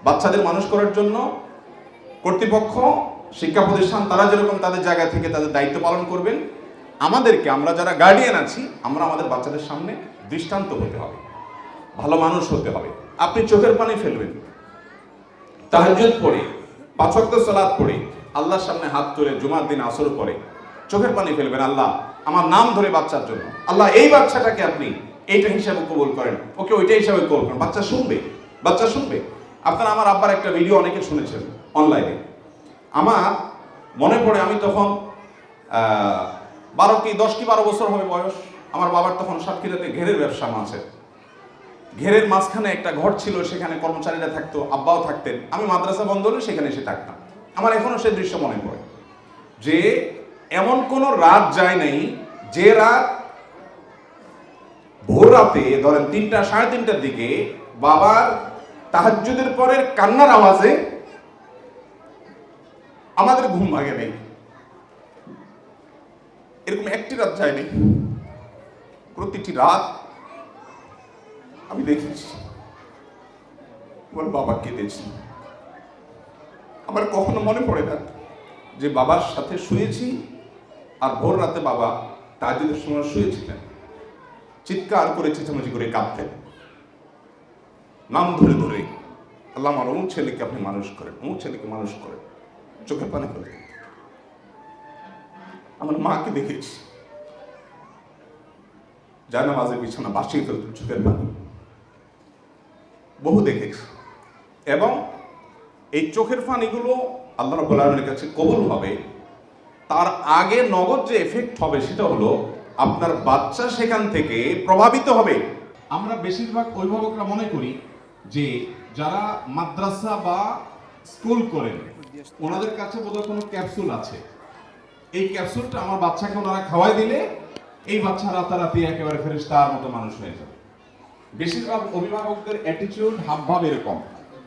বাচ্চাদের মানুষ করার জন্য কর্তৃপক্ষ, শিক্ষা প্রতিষ্ঠান তারা যেরকম তাদের জায়গা থেকে তাদের দায়িত্ব পালন করবেন, আমাদেরকে, আমরা যারা গার্ডিয়ান আছি, আমরা আমাদের বাচ্চাদের সামনে দৃষ্টান্ত হতে হবে, ভালো মানুষ হতে হবে। আপনি চোখের পানি ফেলবেন, তাহাজ্জুদ পড়ে, 5 ওয়াক্ত সালাত পড়ে, আল্লাহর সামনে হাত তুলে জুমার দিন আসর পড়ে চোখের পানি ফেলবেন, আল্লাহ আমার নাম ধরে বাচ্চার জন্য, আল্লাহ এই বাচ্চাটাকে আপনি এইটা হিসাবে কবুল করেন, ওকে ওইটা হিসাবে কবুল করেন। বাচ্চা শুনবে, বাচ্চা শুনবে। আপনারা আমার আব্বার একটা ভিডিও অনেকে শুনেছেন অনলাইনে। আমার মনে পড়ে, আমি তখন 10 কি 12 বছর হবে বয়স। আমার বাবার তখন সাতক্ষীরাতে ঘেরের ব্যবসা আছে। ঘেরের মাঝখানে একটা ঘর ছিল, সেখানে কর্মচারীরা থাকতো, আব্বাও থাকতেন। আমি মাদ্রাসা বন্ধ হলে সেখানে এসে থাকতাম। আমার এখনো সেই দৃশ্য মনে পড়ে যে এমন কোনো রাত যায় নাই যে রাত ভোর রাতে, ধরেন 3টা, 3:30টার দিকে বাবার তাহাজ্জুদের পরের কান্নার আওয়াজে আমাদের ঘুম ভাঙে নেই। এরকম একটি রাত যায়নি। প্রতিটি রাত আমি দেখেছি আমার বাবা কেঁদেছি। আমার কখনো মনে পড়ে না যে বাবার সাথে শুয়েছি আর ভোর রাতে বাবা তাহাজ্জুদের সময় শুয়েছিলেন, চিৎকার করে চেঁচামেচি করে কাঁদতেন, নাম ধরে ধরে, আল্লাহ আমার অমুক ছেলেকে আপনি মানুষ করেন, অমুক ছেলেকে মানুষ করেন, চোখের পানি ফেলতেন। আমার মাকে দেখেছি জানামাজের বিছানা বাসিয়ে ফেলতেন চোখের পানি, বহু দেখেছি। এবং এই চোখের পানিগুলো আল্লাহ রাব্বুল আলামিনের কাছে কবুল হবে, তার আগে নগদ যে এফেক্ট হবে সেটা হলো আপনার বাচ্চা সেখান থেকে প্রভাবিত হবে। আমরা বেশিরভাগ অভিভাবকরা মনে করি যে যারা মাদ্রাসা বা স্কুল করেন ওনাদের কাছে বোধহয় কোনো ক্যাপসুল আছে, এই ক্যাপসুলটা আমার বাচ্চাকে ওনারা খাওয়াই দিলে এই বাচ্চা রাতারাতি একেবারে ফেরেশতার মতো মানুষ হয়ে যাবে। বেশিরভাগ অভিভাবকদের অ্যাটিটিউড, হাবভাব এরকম।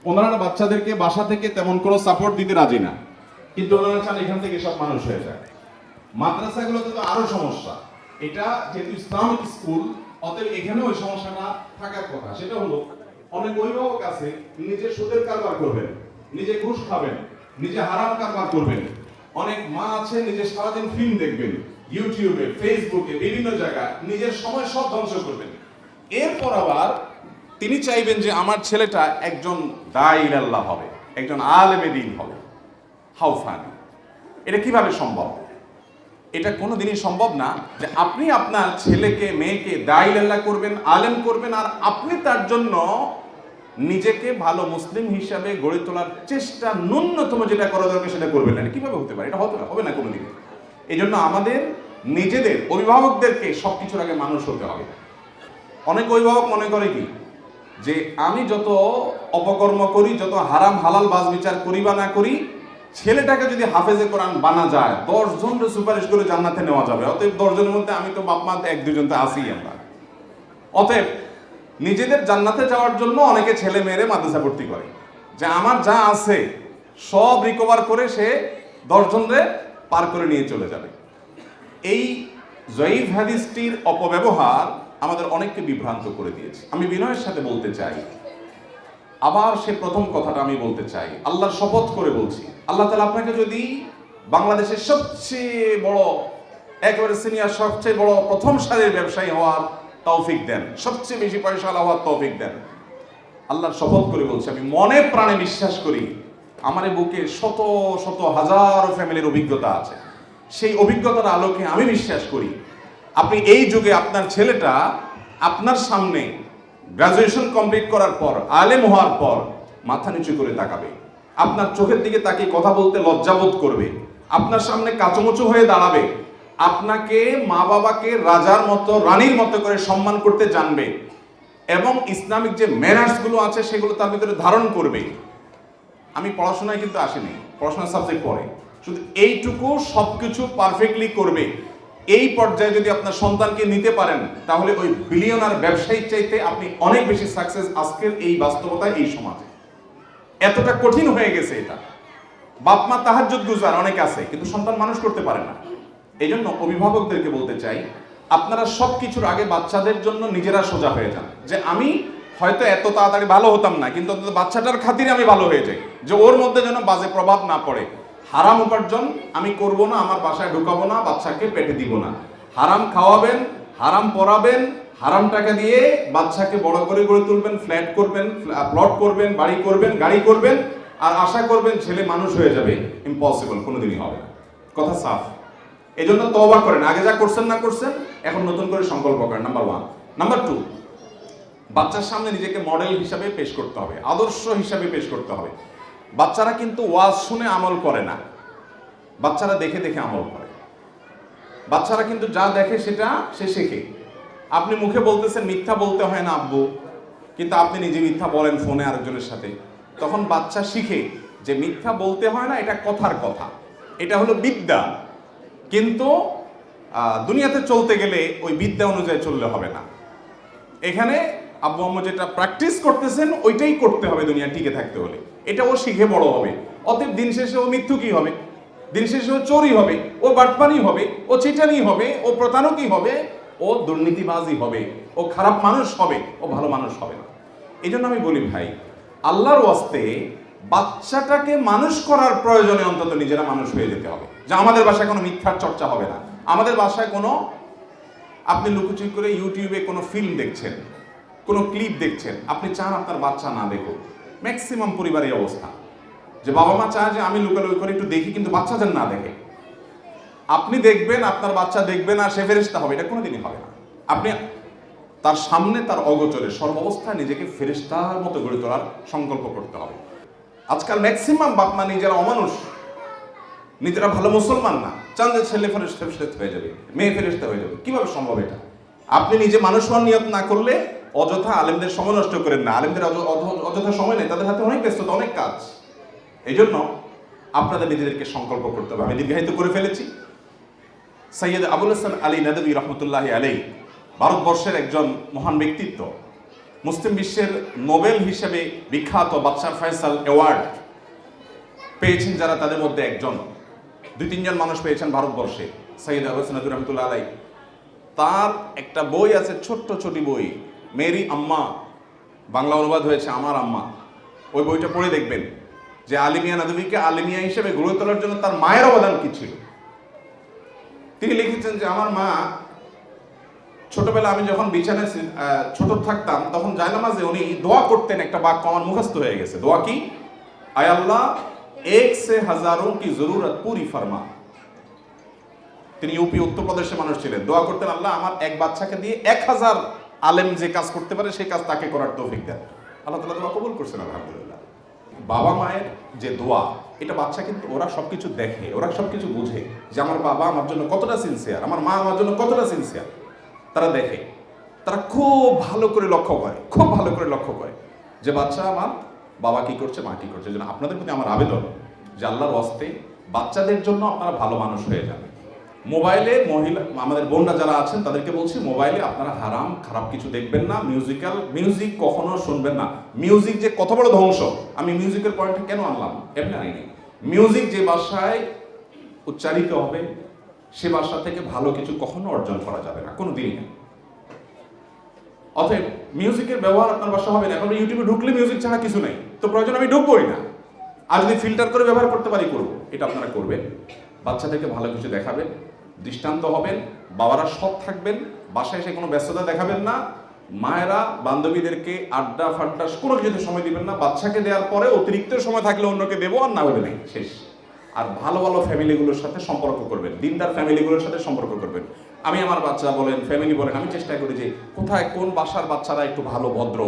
ওনারা বাচ্চাদেরকে বাসা থেকে তেমন কোনো সাপোর্ট দিতে রাজি না, কিন্তু ওনারা চান এখান থেকে সব মানুষ হয়ে যায়। মাদ্রাসাগুলোতে তো আরো সমস্যা। এটা যেহেতু ইসলামিক স্কুল, অতএব এখানে ওই সমস্যাটা থাকার কথা। সেটা হলো অনেক অভিভাবক আছে নিজে সুদের কারবার করবেন, নিজে ঘুষ খাবেন, নিজে হারাম কারবার করবেন। অনেক মা আছে নিজে সারাদিন ফিল্ম দেখবেন, ইউটিউবে, ফেসবুকে, বিভিন্ন জায়গায় নিজের সময় সব ধ্বংস করবেন। এরপর আবার তিনি চাইবেন যে আমার ছেলেটা একজন দাঈ আল্লাহ হবে, একজন আলেমে দ্বীন হবে। How funny! এটা কিভাবে সম্ভব? এটা কোনোদিনই সম্ভব না যে আপনি আপনার ছেলেকে, মেয়েকে দাঈ আল্লাহ করবেন, আলেম করবেন, আর আপনি তার জন্য নিজেকে ভালো মুসলিম হিসাবে গড়ে তোলার চেষ্টা, ন্যূনতম যেটা করা দরকার সেটা করবেন না। কিভাবে হতে পারে? এটা হবে না কোনোদিন। এই জন্য আমাদের নিজেদের, অভিভাবকদেরকে সবকিছুর আগে মানুষ হতে হবে। অনেক অভিভাবক মনে করে কি যে আমি যত অপকর্ম করি, যত হারাম হালাল বাজ বিচার করি বা না করি, ছেলেটাকে যদি হাফেজে কোরআন বানা যায় 10 জনকে সুপারিশ করে জান্নাতে নেওয়া যাবে। অতএব 10 জনের মধ্যে আমি তো বাপ মা 1-2 জন তো আছি আমরা। অতএব নিজেদের জান্নাতে যাওয়ার জন্য অনেকে ছেলে মেয়েরে মাদ্রাসা ভর্তি করে, যে আমার যা আছে সব রিকভার করে সে 10 জনরে পার করে নিয়ে চলে যাবে। এই জয়ীফ হাদিসটির অপব্যবহার আমাদের অনেককে বিভ্রান্ত করে দিয়েছে। আমি বিনয়ের সাথে বলতে চাই, আবার সে প্রথম কথাটা আমি বলতে চাই, আল্লাহর শপথ করে বলছি, আল্লাহ তাআলা আপনাকে যদি বাংলাদেশের সবচেয়ে বড়, একেবারে সিনিয়র, সবচেয়ে বড় প্রথম সারির ব্যবসায়ী হওয়ার তৌফিক দেন, সবচেয়ে বেশি পয়সাওয়ালা হওয়ার তৌফিক দেন, আল্লাহর শপথ করে বলছি, আমি মনে প্রাণে বিশ্বাস করি আমার বুকে শত শত হাজারো ফ্যামিলির অভিজ্ঞতা আছে। সেই অভিজ্ঞতার আলোকে আমি বিশ্বাস করি আপনি এই যুগে আপনার ছেলেটা আপনার সামনে গ্রাজুয়েশন কমপ্লিট করার পর, আলেম হওয়ার পর মাথা নিচু করে তাকাবে, আপনার চোখের দিকে তাকিয়ে কথা বলতে লজ্জাবোধ করবে, আপনার সামনে কাচুমুচু হয়ে দাঁড়াবে, আপনাকে, মা বাবাকে রাজার মতো, রানীর মতো করে সম্মান করতে জানবে, এবং ইসলামিক যে ম্যানার্সগুলো আছে সেগুলো তার ভিতরে ধারণ করবে। আমি পড়াশোনায় কিন্তু আসিনি, পড়াশোনার সাবজেক্ট পড়ে, শুধু এইটুকু সবকিছু পারফেক্টলি করবে। এই পর্যায়ে যদি আপনার সন্তানকে নিতে পারেন, তাহলে ওই বিলিয়নার ব্যবসায়ীর চাইতে আপনি অনেক বেশি সাকসেস আজকের এই বাস্তবতায়, এই সমাজে। এতটা কঠিন হয়ে গেছে এটা। বাপ মা তাহাজ্জুদ গুজার অনেক আছে, কিন্তু সন্তান মানুষ করতে পারে না। এই জন্য অভিভাবকদেরকে বলতে চাই, আপনারা সবকিছুর আগে বাচ্চাদের জন্য নিজেরা সোজা হয়ে যান, যে আমি হয়তো এত তাড়াতাড়ি ভালো হতাম না, কিন্তু অন্তত বাচ্চাটার খাতিরে আমি ভালো হয়ে যাই, যে ওর মধ্যে যেন বাজে প্রভাব না পড়ে। হারাম উপার্জন আমি করব না, আমার বাসায় ঢুকাবো না, বাচ্চাকে পেটে দিব না। হারাম খাওয়াবেন, হারাম পরাবেন, হারাম টাকা দিয়ে বাচ্চাকে বড় করে গড়ে তুলবেন, ফ্ল্যাট করবেন, প্লট করবেন, বাড়ি করবেন, গাড়ি করবেন, আর আশা করবেন ছেলে মানুষ হয়ে যাবে। ইম্পসিবল, কোনোদিনই হবে না। কথা সাফ। এই জন্য তওবা করেন, আগে যা করছেন না করছেন, এখন নতুন করে সংকল্প করেন। নাম্বার 1। নাম্বার 2, বাচ্চার সামনে নিজেকে মডেল হিসাবে পেশ করতে হবে, আদর্শ হিসাবে পেশ করতে হবে। বাচ্চারা কিন্তু ওয়াজ শুনে আমল করে না, বাচ্চারা দেখে দেখে আমল করে। বাচ্চারা কিন্তু যা দেখে সেটা সে শেখে। আপনি মুখে বলতেছেন মিথ্যা বলতে হয় না আব্বু, কিন্তু আপনি নিজে মিথ্যা বলেন ফোনে আরেকজনের সাথে, তখন বাচ্চা শিখে যে মিথ্যা বলতে হয় না, এটা কথার কথা, এটা হলো বিদ্যা। কিন্তু দুনিয়াতে চলতে গেলে ওই বিদ্যা অনুযায়ী চললে হবে না। এখানে আব্বু আম্মু যেটা প্র্যাকটিস করতেছেন ওইটাই করতে হবে দুনিয়া টিকে থাকতে হলে। এটা ও শিখে বড় হবে। অতএব দিন শেষে ও মিথ্যুকই হবে, দিন শেষে ও চোরই হবে, ও বাটপানি হবে, ও চিটানি হবে, ও প্রতারকই হবে, ও দুর্নীতিবাজই হবে, ও খারাপ মানুষ হবে, ও ভালো মানুষ হবে না। এই জন্য আমি বলি ভাই, আল্লাহর ওয়াস্তে বাচ্চাটাকে মানুষ করার প্রয়োজনে অন্তত নিজেরা মানুষ হয়ে যেতে হবে। যে আমাদের বাসায় কোনো মিথ্যার চর্চা হবে না, আমাদের বাসায় কোনো, আপনি লুকোচুরি করে ইউটিউবে কোনো ফিল্ম দেখছেন, কোনো ক্লিপ দেখছেন, আপনি চান আপনার বাচ্চা না দেখুক। ম্যাক্সিমাম পরিবারের অবস্থা, যে বাবা মা চায় যে আমি লুকালুকি করে একটু দেখি, কিন্তু বাচ্চা যেন না দেখে। আপনি দেখবেন, আপনার বাচ্চা দেখবে না, সে ফেরেশতা হবে, এটা কোনোদিনই হবে না। আপনি তার সামনে, তার অগোচরে সর্বাবস্থায় নিজেকে ফেরেশতার মতো গড়ে তোলার সংকল্প করতে হবে। আজকাল ম্যাক্সিমাম বাপ মা নিজেরা অমানুষ, নিজেরা ভালো মুসলমান না, চান যে ছেলে ফেরেশতা হয়ে যাবে, মেয়ে ফেরেশতা হয়ে যাবে। কিভাবে সম্ভব এটা? আপনি নিজে মানুষ হওয়ার নিয়ত না করলে অযথা আলেমদের সময় নষ্ট করেন না। আলেমদের অযথা সময় নেই, তাদের হাতে অনেক ব্যস্ততা, অনেক কাজ। এই জন্য আপনাদের নিজেদেরকে সংকল্প করতে হবে। আমি দীর্ঘায়িত করে ফেলেছি। সৈয়দ আবুল হাসান আলী নদভী রহমতুল্লাহি আলাইহি ভারতবর্ষের একজন মহান ব্যক্তিত্ব, মুসলিম বিশ্বের নোবেল হিসেবে বিখ্যাত বাদশাহ ফয়সাল অ্যাওয়ার্ড পেয়েছেন যারা, তাদের মধ্যে একজন। 2-3 জন মানুষ পেয়েছেন ভারতবর্ষে। সৈয়দ আবুল হাসান নদভী রহমতুল্লাহ আলাইহি, তার একটা বই আছে, ছোট্ট ছোটি বই, মেরি আম্মা, বাংলা অনুবাদ হয়েছে আমার আম্মা। ওই বইটা পড়ে দেখবেন যে আলিমিয়া নদভীকে আলিমিয়া হিসেবে গড়ে তোলার জন্য তার মায়ের অবদান কি ছিল। তিনি লিখেছেন যে আমার মা, ছোটবেলা আমি যখন বিছানায় ছোট থাকতাম, তখন জায়নামাজে উনি দোয়া করতেন, একটা বাক্য আমার মুখস্থ হয়ে গেছে। দোয়া কি? আয় আল্লাহ, এক সে হাজারোं की जरूरत पूरी फरमा। তিনি ইউপি উত্তরপ্রদেশের মানুষ ছিলেন। দোয়া করতেন, আল্লাহ আমার এক বাচ্চাকে দিয়ে 1000 আলেম যে কাজ করতে পারে সেই কাজ তাকে করার তৌফিক দেন। আল্লাহ তাআলা দোয়া কবুল করছেন, আলহামদুলিল্লাহ। বাবা মায়ের যে দোয়া, এটা বাচ্চা কিন্তু ওরা সবকিছু দেখে, ওরা সবকিছু বুঝে, যে আমার বাবা আমার জন্য কতটা সিনসিয়ার, আমার মা আমার জন্য কতটা সিনসিয়ার। তারা দেখে, তারা খুব ভালো করে লক্ষ্য করে, খুব ভালো করে লক্ষ্য করে যে বাচ্চা আমার বাবা কি করছে, মা কি করছে। যেন আপনাদের প্রতি আমার আবেদন যে আল্লাহর ওয়াস্তে বাচ্চাদের জন্য আপনারা ভালো মানুষ হয়ে যাবেন। মোবাইলে মহিলা আমাদের বোনরা যারা আছেন তাদেরকে বলছি, মোবাইলে আপনারা হারাম খারাপ কিছু দেখবেন না। মিউজিক কখনো শুনবেন না। মিউজিক যে কত বড় ধ্বংস, আমি মিউজিকের পয়েন্টে কেন আনলাম, এমনি আনিনি। মিউজিক যে ভাষায় উচ্চারিত হবে, সে ভাষা থেকে ভালো কিছু কখনো অর্জন করা যাবে না, কোনো দিনই না। অতএব মিউজিকের ব্যবহার আপনার বাসা হবে না। এখন ইউটিউবে ঢুকলে মিউজিক ছাড়া কিছু নেই, তো প্রয়োজন আমি ঢুকবোই না। আর যদি ফিল্টার করে ব্যবহার করতে পারি করবো, এটা আপনারা করবেন। বাচ্চাদেরকে ভালো কিছু দেখাবেন, দৃষ্টান্ত হবেন, বাবারা সৎ থাকবেন, বাসায় এসে কোনো ব্যস্ততা দেখাবেন না। মায়েরা বান্ধবীদেরকে আড্ডা ফাড্ডা কোনো কিছুতে সময় দিবেন না। বাচ্চাকে দেওয়ার পরে অতিরিক্ত সময় থাকলে অন্যকে দেবো, আর না হলে নেই, শেষ। আর ভালো ভালো ফ্যামিলিগুলোর সাথে সম্পর্ক করবেন, দিনদার ফ্যামিলিগুলোর সাথে সম্পর্ক করবেন। আমি আমার বাচ্চা বলেন, ফ্যামিলি বলেন, আমি চেষ্টা করি যে কোথায় কোন বাসার বাচ্চারা একটু ভালো ভদ্র,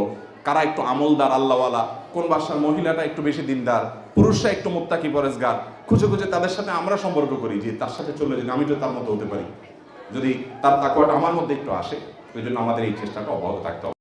কারা একটু আমলদার আল্লাহওয়ালা, কোন বাসার মহিলাটা একটু বেশি দিনদার, পুরুষরা একটু মুত্তাকি পরেজগার, খুঁজে খুঁজে তাদের সাথে আমরা সম্পর্ক করি, যে তার সাথে চলে যদি আমি তো তার মতো হতে পারি, যদি তার তাকওয়াটা আমার মধ্যে একটু আসে। ওই জন্য আমাদের এই চেষ্টাটা অব্যাহত থাকতে হবে।